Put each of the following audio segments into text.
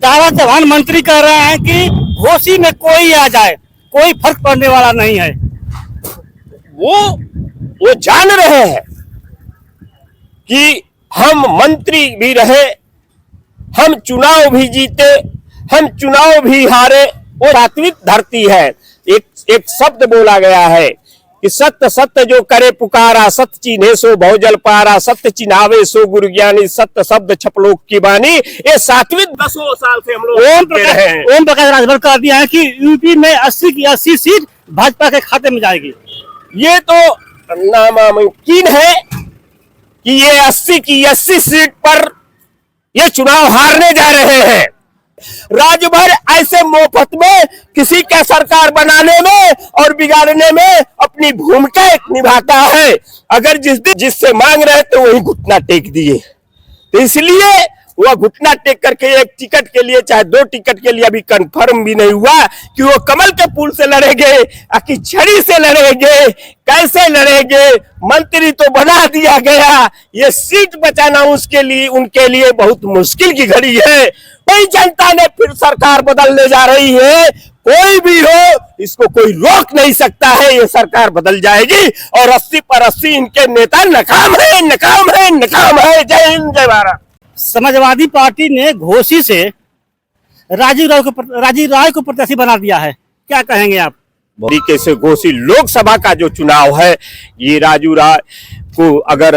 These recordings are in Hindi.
तारा चौहान मंत्री कह रहे हैं कि घोसी में कोई आ जाए कोई फर्क पड़ने वाला नहीं है। वो जान रहे हैं कि हम मंत्री भी रहे, हम चुनाव भी जीते, हम चुनाव भी हारे। वो सात्विक धरती है। एक शब्द बोला गया है कि सत्य सत्य जो करे पुकारा, सत्य चिन्हे सो बहुजल पारा, सत्य चिन्हावे सो गुरु ज्ञानी, सत्य शब्द छपलोक की बानी। ये सात्विक 10 साल से हम लोग ओम प्रकाश राजभर कह दिया है कि यूपी में 80 की 80 सीट भाजपा के खाते में जाएगी। ये तो नामुमकिन है कि ये 80 की 80 सीट पर ये चुनाव हारने जा रहे हैं। राज्य भर ऐसे मोफत में किसी का सरकार बनाने में और बिगाड़ने में अपनी भूमिका निभाता है। अगर जिससे मांग रहे तो वही घुटना टेक दिए। तो इसलिए वह घुटना टेक करके एक टिकट के लिए चाहे 2 टिकट के लिए अभी कंफर्म भी नहीं हुआ कि वो कमल के पुल से लड़ेंगे कि छड़ी से लड़ेंगे, कैसे लड़ेंगे। मंत्री तो बना दिया गया, ये सीट बचाना उनके लिए बहुत मुश्किल की घड़ी है। कोई जनता ने फिर सरकार बदलने जा रही है, कोई भी हो इसको कोई रोक नहीं सकता है। ये सरकार बदल जाएगी और 80 पर 80 इनके नेता नाकाम है, नाकाम है, नाकाम है। जय हिंद, जय भारत। समाजवादी पार्टी ने घोसी से राजीव राय को प्रत्याशी बना दिया है, क्या कहेंगे आप? तरीके से घोसी लोकसभा का जो चुनाव है, ये राजू राय को अगर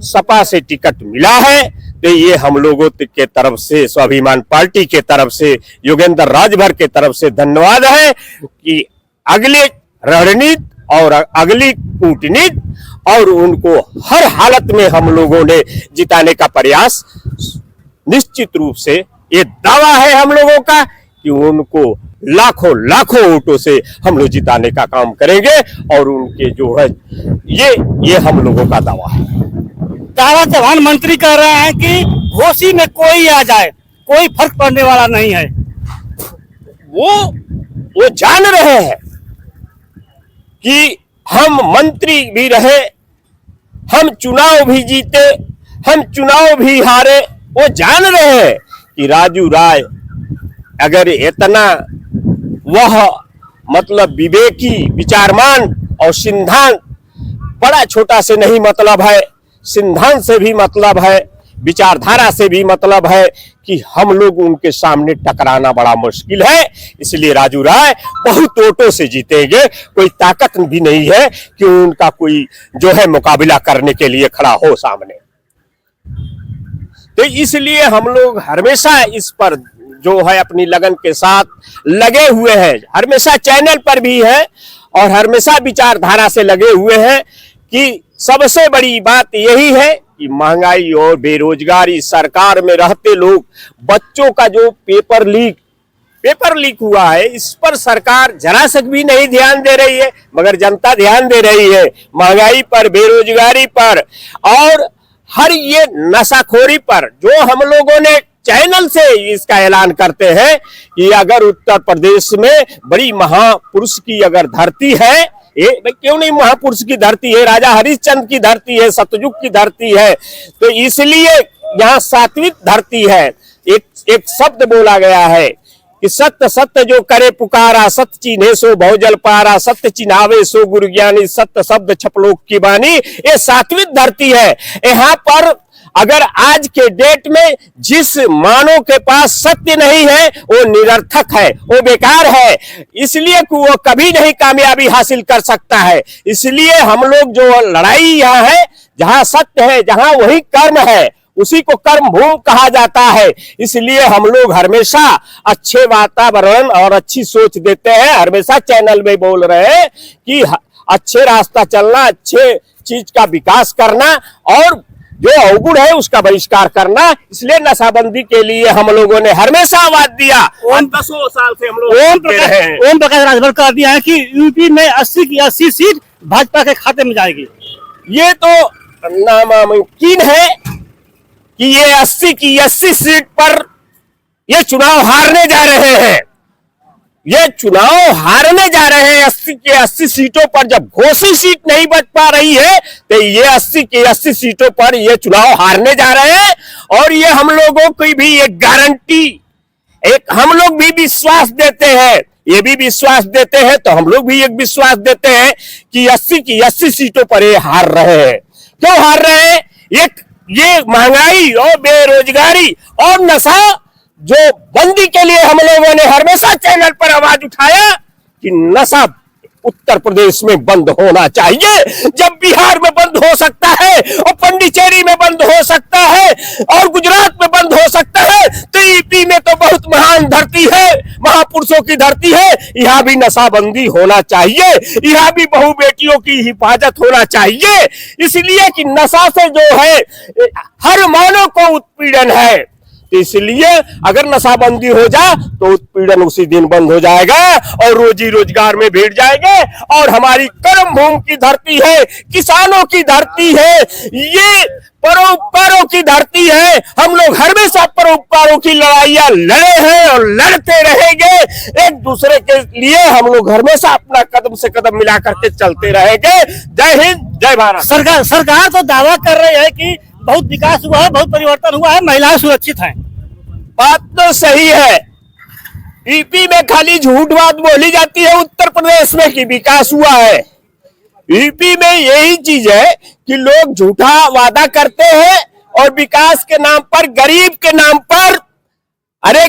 सपा से टिकट मिला है तो ये हम लोगों के तरफ से, स्वाभिमान पार्टी के तरफ से, योगेंद्र राजभर के तरफ से धन्यवाद है कि अगले रणनीति और अगली कूटनीति और उनको हर हालत में हम लोगों ने जिताने का प्रयास, निश्चित रूप से ये दावा है हम लोगों का कि उनको लाखों लाखों वोटों से हम लोग जिताने का काम करेंगे। और उनके जो है ये हम लोगों का दावा है। तारा चौहान मंत्री कह रहे हैं कि घोसी में कोई आ जाए कोई फर्क पड़ने वाला नहीं है। वो जान रहे हैं कि हम मंत्री भी रहे, हम चुनाव भी जीते, हम चुनाव भी हारे। वो जान रहे हैं कि राजू राय अगर इतना वह मतलब विवेकी, विचारमान और सिद्धांत, बड़ा छोटा से नहीं मतलब है, सिद्धांत से भी मतलब है, विचारधारा से भी मतलब है कि हम लोग उनके सामने टकराना बड़ा मुश्किल है। इसलिए राजू राय बहुत वोटों से जीतेंगे। कोई ताकत भी नहीं है कि उनका कोई जो है मुकाबला करने के लिए खड़ा हो सामने। तो इसलिए हम लोग हमेशा इस पर जो है अपनी लगन के साथ लगे हुए हैं, हमेशा चैनल पर भी है और हमेशा विचारधारा से लगे हुए हैं कि सबसे बड़ी बात यही है कि महंगाई और बेरोजगारी, सरकार में रहते लोग, बच्चों का जो पेपर लीक हुआ है, इस पर सरकार जरा तक भी नहीं ध्यान दे रही है, मगर जनता ध्यान दे रही है। महंगाई पर, बेरोजगारी पर और हर ये नशाखोरी पर जो हम लोगों ने चैनल से इसका ऐलान करते हैं कि अगर उत्तर प्रदेश में बड़ी महापुरुष की अगर धरती है, क्यों नहीं महापुरुष की धरती है, राजा हरिश्चंद्र की धरती है, सतयुग की धरती है, तो इसलिए यहाँ सात्विक धरती है। एक शब्द बोला गया है कि सत्य सत्य जो करे पुकारा, सत्य चिन्हे सो बहुजल पारा, सत्य चिन्हावे सो गुरु ज्ञानी, सत्य शब्द छपलोक की बानी। ये सात्विक धरती है। यहाँ पर अगर आज के डेट में जिस मानव के पास सत्य नहीं है वो निरर्थक है, वो बेकार है, इसलिए कि वो कभी नहीं कामयाबी हासिल कर सकता है। इसलिए हम लोग जो लड़ाई यहाँ है, जहां सत्य है, जहां वही कर्म है, उसी को कर्म भूमि कहा जाता है। इसलिए हम लोग हमेशा अच्छे वातावरण और अच्छी सोच देते हैं। हमेशा चैनल में बोल रहे हैं कि अच्छे रास्ता चलना, अच्छे चीज का विकास करना और जो अवगुण है उसका बहिष्कार करना। इसलिए नशाबंदी के लिए हम लोगों ने हमेशा आवाज दिया। 10 साल से हम लोग ओम प्रकाश राजभर कह दिया है कि यूपी में 80 की 80 सीट भाजपा के खाते में जाएगी। ये तो नामुमकिन है कि ये 80 की 80 सीट पर ये चुनाव हारने जा रहे हैं। ये चुनाव हारने जा रहे हैं 80 के 80 सीटों पर। जब घोसी सीट नहीं बच पा रही है तो ये 80 के 80 सीटों पर ये चुनाव हारने जा रहे हैं। और ये हम लोगों की भी एक गारंटी एक हम लोग भी विश्वास देते हैं, ये भी विश्वास देते हैं, तो हम लोग भी एक विश्वास देते हैं कि 80 की 80 सीटों पर ये हार रहे हैं। क्यों हार रहे हैं? एक ये महंगाई और बेरोजगारी और नशा जो बंदी के लिए हम लोगों ने हमेशा चैनल पर आवाज उठाया कि नशा उत्तर प्रदेश में बंद होना चाहिए। जब बिहार में बंद हो सकता है और पंडिचेरी में बंद हो सकता है और गुजरात में बंद हो सकता है, तो यूपी में तो बहुत महान धरती है, महापुरुषों की धरती है, यहाँ भी नशाबंदी होना चाहिए, यहाँ भी बहु बेटियों की हिफाजत होना चाहिए। इसलिए कि नशा से जो है हर मानव को उत्पीड़न है, इसलिए अगर नशाबंदी हो जाए तो उत्पीड़न उसी दिन बंद हो जाएगा और रोजी रोजगार में भिड़ जाएंगे। और हमारी कर्म भूमि की धरती है, किसानों की धरती है, ये परोपकारों की धरती है। हम लोग हमेशा परोपकारों की लड़ाइयां लड़े हैं और लड़ते रहेंगे। एक दूसरे के लिए हम लोग हमेशा अपना कदम से कदम मिला करके चलते रहेंगे। जय हिंद, जय भारत। सरकार तो दावा कर रही है कि बहुत विकास हुआ है, बहुत परिवर्तन हुआ है, महिलाएं सुरक्षित हैं। बात तो सही है, यूपी में खाली झूठ बात बोली जाती है, उत्तर प्रदेश में कि विकास हुआ है। यूपी में यही चीज है कि लोग झूठा वादा करते हैं और विकास के नाम पर, गरीब के नाम पर, अरे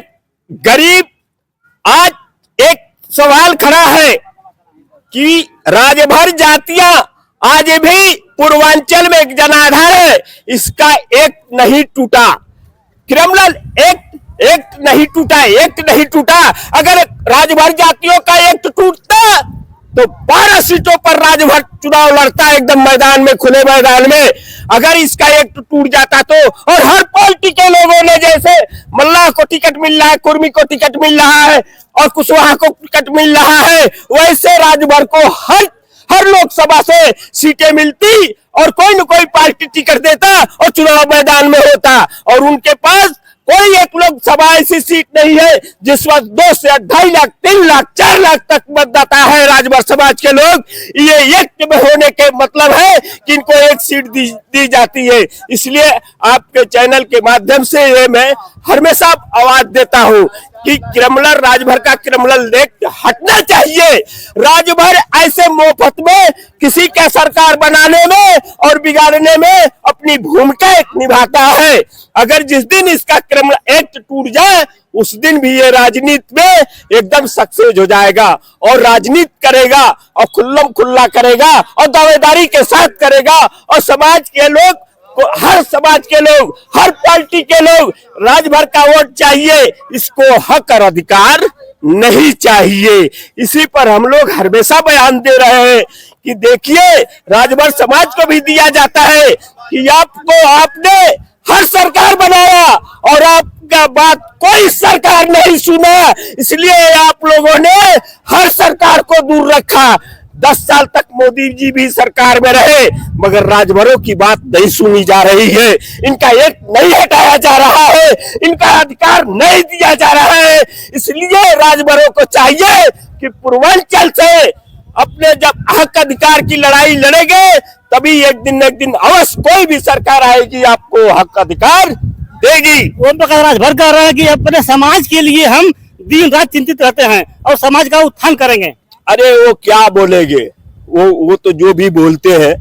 गरीब, आज एक सवाल खड़ा है कि राजभर जातियां आज भी पूर्वांचल में एक जनाधार है, इसका एक नहीं टूटा, क्रिमिनल एक्ट नहीं टूटा, एक्ट नहीं टूटा। अगर राजभर जातियों का एक्ट टूटता तो 12 सीटों पर राजभर चुनाव लड़ता एकदम मैदान में, खुले मैदान में। अगर इसका एक्ट टूट जाता तो, और हर पार्टी के लोगों ने, जैसे मल्लाह को टिकट मिल रहा है, कुर्मी को टिकट मिल रहा है और कुशवाहा को टिकट मिल रहा है, वैसे राजभर को हर लोकसभा से सीटें मिलती और कोई न कोई पार्टी टिकट देता और चुनाव मैदान में होता। और उनके पास कोई एक लोकसभा ऐसी सीट नहीं है जिस वक्त 2 से 2.5 लाख, 3 लाख, 4 लाख तक मतदाता है राजभर समाज के लोग। ये एक में होने के मतलब है कि इनको एक सीट दी जाती है। इसलिए आपके चैनल के माध्यम से ये मैं हमेशा आवाज देता हूं कि क्रिमिनल, राजभर का क्रिमिनल एक्ट हटना चाहिए। राजभर ऐसे मुफ्त में किसी का सरकार बनाने में और बिगाड़ने में अपनी भूमिका निभाता है। अगर जिस दिन इसका क्रिमिनल एक्ट टूट जाए उस दिन भी ये राजनीति में एकदम सक्सेस हो जाएगा और राजनीति करेगा और खुल्लम खुल्ला करेगा और दावेदारी के साथ करेगा। और समाज के लोग, हर समाज के लोग, हर पार्टी के लोग राजभर का वोट चाहिए, इसको हक और अधिकार नहीं चाहिए। इसी पर हम लोग हमेशा बयान दे रहे हैं कि देखिए, राजभर समाज को भी दिया जाता है कि आपने हर सरकार बनाया और आपका बात कोई सरकार नहीं सुना, इसलिए आप लोगों ने हर सरकार को दूर रखा। 10 साल तक मोदी जी भी सरकार में रहे मगर राजभरों की बात नहीं सुनी जा रही है, इनका एक नहीं हटाया जा रहा है, इनका अधिकार नहीं दिया जा रहा है। इसलिए राजभरों को चाहिए कि पूर्वांचल से अपने जब हक अधिकार की लड़ाई लड़ेंगे तभी एक दिन अवश्य कोई भी सरकार आएगी आपको हक अधिकार देगी। ओम प्रकाश राजभर कह रहे हैं कि अपने समाज के लिए हम दिन रात चिंतित रहते हैं और समाज का उत्थान करेंगे। अरे वो क्या बोलेंगे, वो तो जो भी बोलते हैं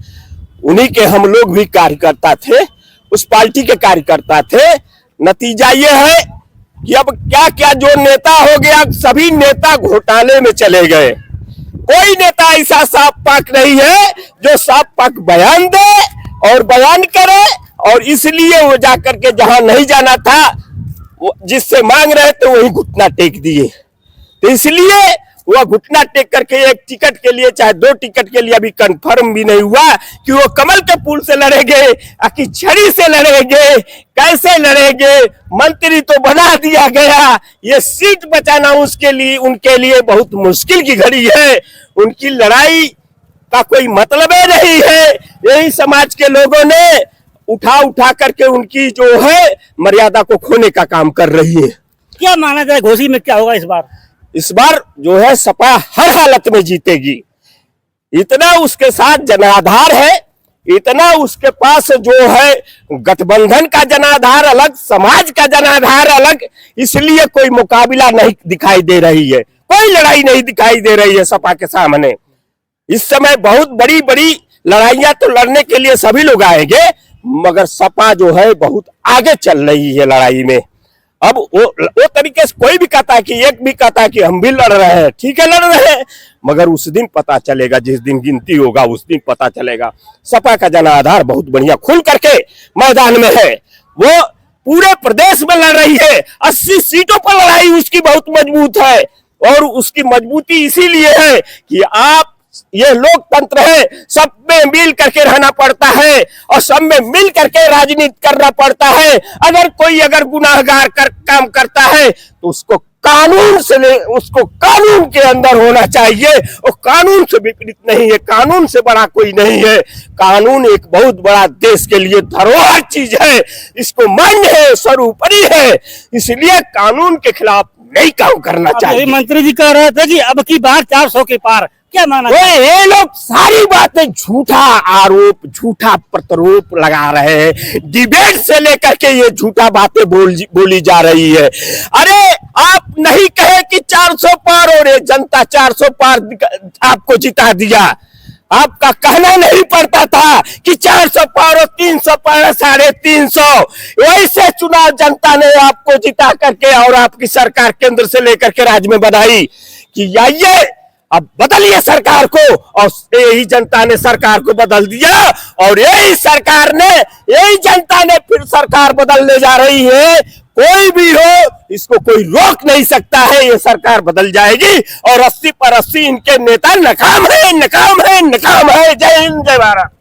उन्हीं के हम लोग भी कार्यकर्ता थे, उस पार्टी के कार्यकर्ता थे। नतीजा ये है कि अब क्या क्या जो नेता हो गया, सभी नेता घोटाले में चले गए। कोई नेता ऐसा साफ पाक नहीं है जो साफ पाक बयान दे और बयान करे, और इसलिए वो जाकर के जहां नहीं जाना था, वो जिससे मांग रहे थे वही घुटना टेक दिए। तो इसलिए वह घुटना टेक करके एक टिकट के लिए, चाहे 2 टिकट के लिए अभी कंफर्म भी नहीं हुआ कि वो कमल के पुल से लड़ेंगे कि छड़ी से लड़ेंगे, कैसे लड़ेंगे। मंत्री तो बना दिया गया, ये सीट बचाना उनके लिए बहुत मुश्किल की घड़ी है। उनकी लड़ाई का कोई मतलब ही नहीं है। यही समाज के लोगों ने उठा करके उनकी जो है मर्यादा को खोने का काम कर रही है। क्या माना जाए घोसी में क्या होगा इस बार? इस बार जो है सपा हर हालत में जीतेगी, इतना उसके साथ जनाधार है इतना उसके पास जो है गठबंधन का जनाधार अलग, समाज का जनाधार अलग, इसलिए कोई मुकाबला नहीं दिखाई दे रही है, कोई लड़ाई नहीं दिखाई दे रही है सपा के सामने। इस समय बहुत बड़ी बड़ी लड़ाइयां तो लड़ने के लिए सभी लोग आएंगे, मगर सपा जो है बहुत आगे चल रही है लड़ाई में। अब वो तरीके से कोई भी कहता है कि एक भी कहता है कि हम भी लड़ रहे हैं, ठीक है लड़ रहे हैं, मगर उस दिन पता चलेगा, जिस दिन गिनती होगा उस दिन पता चलेगा। सपा का जनाधार बहुत बढ़िया खुल करके मैदान में है, वो पूरे प्रदेश में लड़ रही है, 80 सीटों पर लड़ाई उसकी बहुत मजबूत है। और उसकी मजबूती इसीलिए है कि आप ये लोकतंत्र है, सब में मिल करके रहना पड़ता है और सब में मिल करके राजनीति करना पड़ता है। अगर कोई गुनाहगार काम करता है तो उसको उसको कानून के अंदर होना चाहिए, और कानून से विपरीत नहीं है, कानून से बड़ा कोई नहीं है। कानून एक बहुत बड़ा देश के लिए धरोहर चीज है, इसको मान्य है, सर्वोपरि है, इसलिए कानून के खिलाफ नहीं काम करना चाहिए। मंत्री जी कह रहे थे कि अब की बार 400 के पार, क्या माना? ये लोग सारी बातें झूठा आरोप, झूठा प्रत्यारोप लगा रहे हैं, डिबेट से लेकर के ये झूठा बातें बोली जा रही है। अरे आप नहीं कहे कि 400 पार, और ये जनता 400 पार आपको जिता दिया। आपका कहना नहीं पड़ता था कि 400 पार और 300 पार 350, वैसे चुनाव जनता ने आपको जिता करके और आपकी सरकार केंद्र से लेकर के राज्य में बनाई कि आइए अब बदलिए सरकार को, और यही जनता ने सरकार को बदल दिया, और यही जनता ने फिर सरकार बदलने जा रही है। कोई भी हो, इसको कोई रोक नहीं सकता है, ये सरकार बदल जाएगी, और 80 पर 80 इनके नेता नाकाम है, नाकाम है, नाकाम है। जय हिंद, जय भारत।